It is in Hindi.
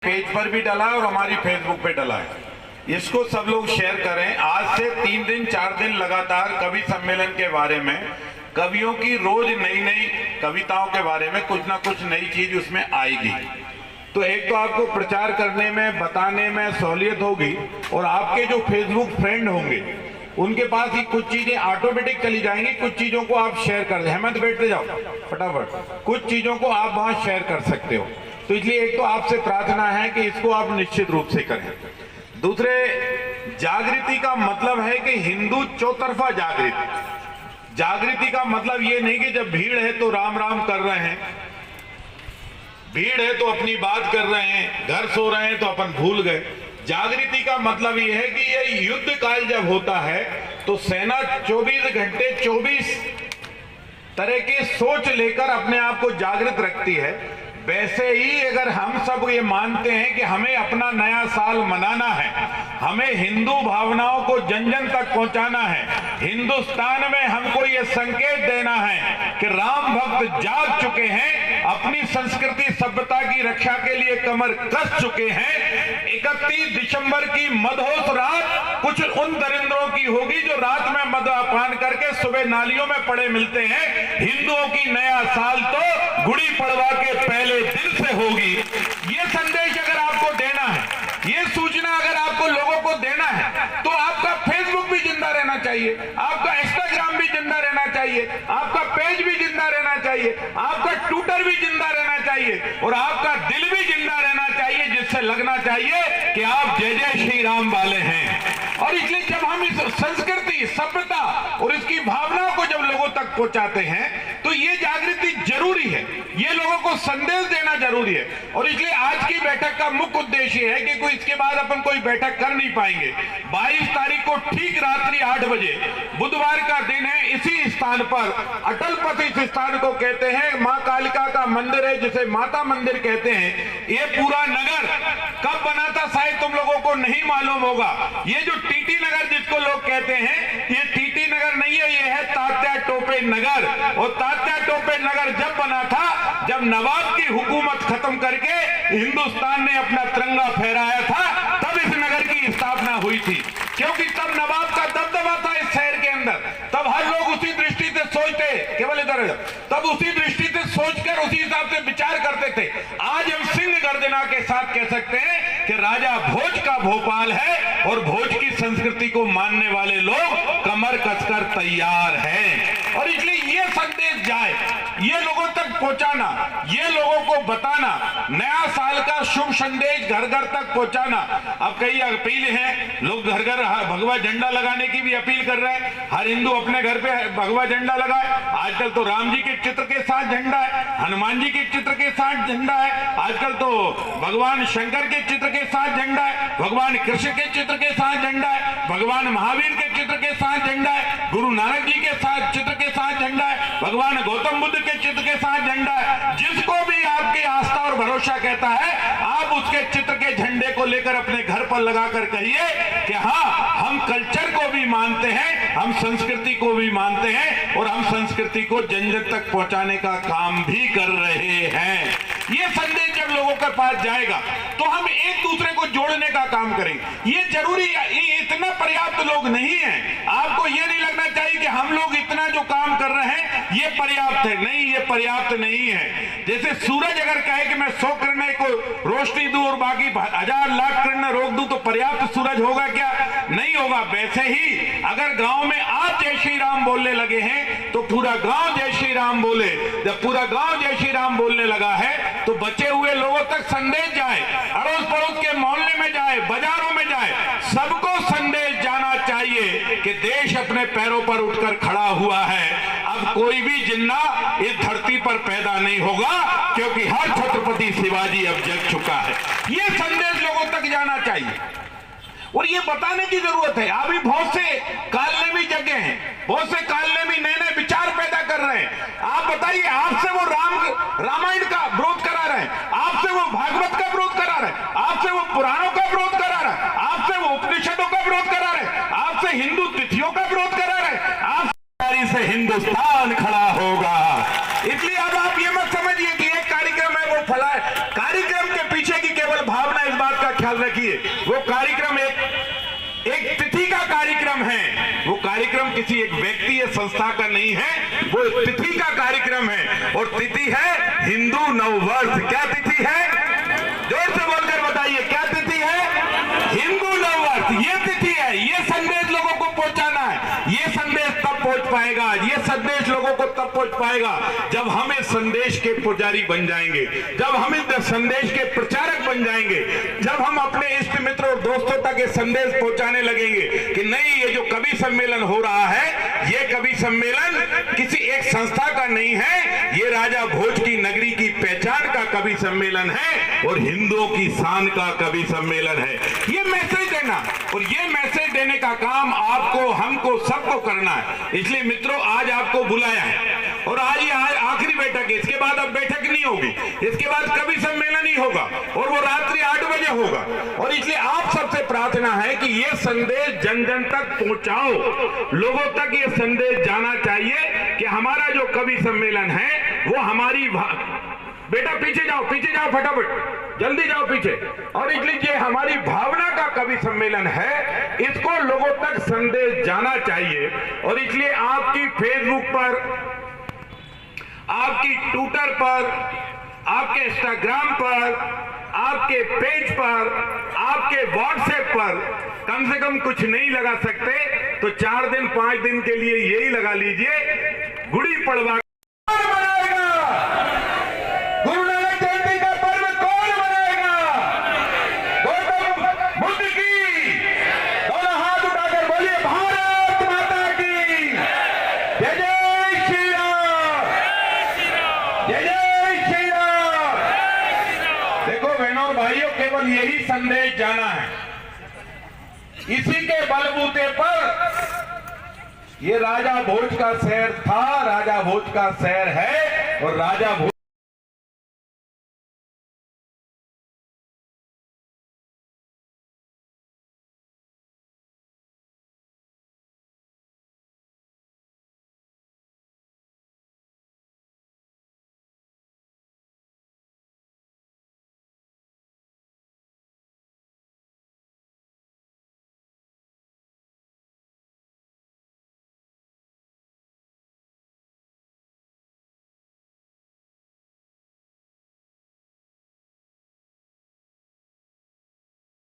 पेज पर भी डला है और हमारी फेसबुक पे डला है। इसको सब लोग शेयर करें। आज से 3 दिन 4 दिन लगातार कवि सम्मेलन के बारे में, कवियों की रोज नई नई कविताओं के बारे में कुछ ना कुछ नई चीज उसमें आएगी। तो एक तो आपको प्रचार करने में, बताने में सहूलियत होगी, और आपके जो फेसबुक फ्रेंड होंगे उनके पास ही कुछ चीजें ऑटोमेटिक चली जाएंगी। कुछ चीजों को आप शेयर कर दें। हेमंत बैठते जाओ फटाफट। कुछ चीजों को आप वहां शेयर कर सकते हो। तो इसलिए एक तो आपसे प्रार्थना है कि इसको आप निश्चित रूप से करें। दूसरे, जागृति का मतलब है कि हिंदू चौतरफा जागृति। जागृति का मतलब ये नहीं कि जब भीड़ है तो राम राम कर रहे हैं, भीड़ है तो अपनी बात कर रहे हैं, घर सो रहे हैं तो अपन भूल गए। जागृति का मतलब यह है कि यह युद्ध काल जब होता है तो सेना 24 घंटे 24 तरह की सोच लेकर अपने आप को जागृत रखती है। वैसे ही अगर हम सब ये मानते हैं कि हमें अपना नया साल मनाना है, हमें हिंदू भावनाओं को जन जन तक पहुंचाना है, हिंदुस्तान में हमको ये संकेत देना है कि राम भक्त जाग चुके हैं, अपनी संस्कृति सभ्यता की रक्षा के लिए कमर कस चुके हैं। 31 दिसंबर की मदहोश रात कुछ उन दरिंद्रों की होगी जो रात में मदपान करके सुबह नालियों में पड़े मिलते हैं। हिंदुओं की नया साल तो गुड़ी पड़वा के पहले दिन से होगी। ये संदेश अगर आपको देना है, ये सूचना अगर आपको लोगों को देना है, तो आपका फेसबुक भी जिंदा रहना चाहिए, आपका इंस्टाग्राम भी जिंदा रहना चाहिए, आपका पेज भी जिंदा रहना चाहिए, आपका ट्विटर भी जिंदा रहना चाहिए, और आपका दिल भी जिंदा रहना चाहिए, जिससे लगना चाहिए कि आप जय जय श्री राम वाले हैं। और इसलिए जब हम इस संस्कृति, सभ्यता और इसकी भावनाओं को जब लोगों तक पहुंचाते हैं तो ये जागृति जरूरी है, ये लोगों को संदेश देना जरूरी है। और इसलिए आज की बैठक का मुख्य उद्देश्य है कि कोई इसके बाद अपन कोई बैठक कर नहीं पाएंगे। 22 तारीख को ठीक रात्रि 8 बजे, बुधवार का दिन है, इसी स्थान पर अटल पथ, इस स्थान को कहते हैं मां कालिका का मंदिर है, जिसे माता मंदिर कहते हैं। ये पूरा नगर कब बना था शायद तुम लोगों को नहीं मालूम होगा। ये जो टीटी नगर जिसको लोग कहते हैं, ये टीटी नगर नहीं है, ये है तात्या टोपे नगर। और तात्या टोपे नगर जब बना था, जब नवाब की हुकूमत खत्म करके हिंदुस्तान ने अपना तिरंगा फहराया था, तब इस नगर की स्थापना हुई थी। क्योंकि तब नवाब का दबदबा था इस शहर के अंदर, तब हर लोग उसी दृष्टि से सोचते, केवल इधर, तब उसी दृष्टि से सोचकर उसी हिसाब से विचार करते थे। आज हम सिंह गर्जना के साथ कह सकते हैं कि राजा भोज का भोपाल है, और भोज की संस्कृति को मानने वाले लोग कमर कसकर तैयार हैं। और इसलिए ये संदेश जाए, ये लोगों तक पहुंचाना, ये लोगों को बताना, नया साल का शुभ संदेश घर घर तक पहुंचाना। अब कई अपील है, लोग घर घर भगवा झंडा लगाने की भी अपील कर रहे हैं। हर हिंदू अपने घर पे भगवा झंडा लगाए। आजकल तो राम जी के चित्र के साथ झंडा है, हनुमान जी के चित्र के साथ झंडा है, आजकल तो भगवान शंकर के चित्र के साथ झंडा है, भगवान कृष्ण के चित्र के साथ झंडा है, भगवान महावीर के चित्र के साथ झंडा है, गुरु नानक जी के साथ चित्र के साथ झंडा है, भगवान गौतम बुद्ध के चित्र के साथ झंडा है। जिसको भी आपकी आस्था और भरोसा कहता है, आप उसके चित्र के झंडे को लेकर अपने घर पर लगाकर कहिए कि हाँ, हम कल्चर को भी मानते हैं, हम संस्कृति को भी मानते हैं, और हम संस्कृति को जन जन तक पहुंचाने का काम भी कर रहे हैं। ये संदेश जब लोगों के पास जाएगा तो हम एक दूसरे को जोड़ने का काम करेंगे। ये जरूरी है, ये इतना पर्याप्त लोग नहीं है। आपको ये नहीं लगना चाहिए कि हम लोग इतना जो काम कर रहे हैं ये पर्याप्त है। नहीं, ये पर्याप्त नहीं है। जैसे सूरज अगर कहे कि मैं 100 किरणें को रोशनी दूं और बाकी 1000 लाख किरणें रोक दूं, तो पर्याप्त सूरज होगा क्या? नहीं होगा। वैसे ही अगर गांव में आप जय श्री राम बोलने लगे हैं तो पूरा गांव जय श्री राम बोले। जब पूरा गांव जय श्री राम बोलने लगा है तो बचे हुए लोगों तक संदेश जाए, अड़ोस पड़ोस के मोहल्ले में जाए, बाजारों में जाए, सबको संदेश जाना चाहिए कि देश अपने पैरों पर उठकर खड़ा हुआ है। अब कोई भी जिन्ना इस धरती पर पैदा नहीं होगा, क्योंकि हर छत्रपति शिवाजी अब जग चुका है। ये संदेश लोगों तक जाना चाहिए, और ये बताने की जरूरत है। अभी बहुत से कालनेमी जगह हैं, बहुत से कालनेमी नए नए विचार पैदा कर रहे हैं। आप बताइए, आपसे वो रामायण का विरोध करा रहे हैं, आपसे वो भागवत का विरोध करा रहे हैं, आपसे वो पुराणों का विरोध करा रहे हैं, आपसे वो उपनिषदों का विरोध करा रहे हैं, आपसे हिंदू तिथियों का विरोध करा रहे हैं। आप से हिंदुस्तान खड़ा होगा। इसलिए अब आप ये मत समझिए कि एक कार्यक्रम है वो फला है। कार्यक्रम के पीछे की केवल भावना ख्याल रखिए, वो कार्यक्रम एक तिथि का कार्यक्रम है। वो कार्यक्रम किसी एक व्यक्ति या संस्था का नहीं है, वो तिथि का कार्यक्रम है। और तिथि है हिंदू नववर्ष। क्या तिथि है? जोर से बोलकर बताइए, क्या तिथि है? हिंदू नववर्ष। ये तिथि है, ये संदेश लोगों को पहुंचाना है। ये संदेश तब पहुंच पाएगा, ये संदेश लोगों को तब पहुंच पाएगा जब हम इस संदेश के पुजारी बन जाएंगे, जब हम इस संदेश के प्रचारक बन जाएंगे, जब हम अपने इष्ट मित्र और दोस्तों तक ये संदेश पहुंचाने लगेंगे कि नहीं, ये जो कवि सम्मेलन हो रहा है, ये कवि सम्मेलन किसी एक संस्था का नहीं है, ये राजा भोज की नगरी की पहचान का कवि सम्मेलन है और हिंदुओं की शान का कवि सम्मेलन है। ये मैसेज देना, और ये मैसेज देने का काम आपको, हमको, सबको करना है। इसलिए मित्रों, आज आपको बुलाया है और आज ये आखिरी बैठक है। इसके बाद अब बैठक नहीं होगी, इसके बाद कवि सम्मेलन ही होगा और वो रात्रि 8 बजे होगा। और इसलिए आप सबसे प्रार्थना है कि ये संदेश जन जन तक पहुंचाओ, लोगों तक ये संदेश जाना चाहिए कि हमारा जो कवि सम्मेलन है वो हमारी, बेटा पीछे जाओ फटाफट, जल्दी जाओ पीछे। और इसलिए हमारी भावना का कवि सम्मेलन है, इसको लोगों तक संदेश जाना चाहिए। और इसलिए आपकी फेसबुक पर, आपकी ट्विटर पर, आपके इंस्टाग्राम पर, आपके पेज पर, आपके व्हाट्सएप पर कम से कम कुछ नहीं लगा सकते तो 4 दिन 5 दिन के लिए यही लगा लीजिए, गुड़ी पड़वा। भाइयों, केवल यही संदेश जाना है। इसी के बलबूते पर ये राजा भोज का शहर था, राजा भोज का शहर है और राजा भोज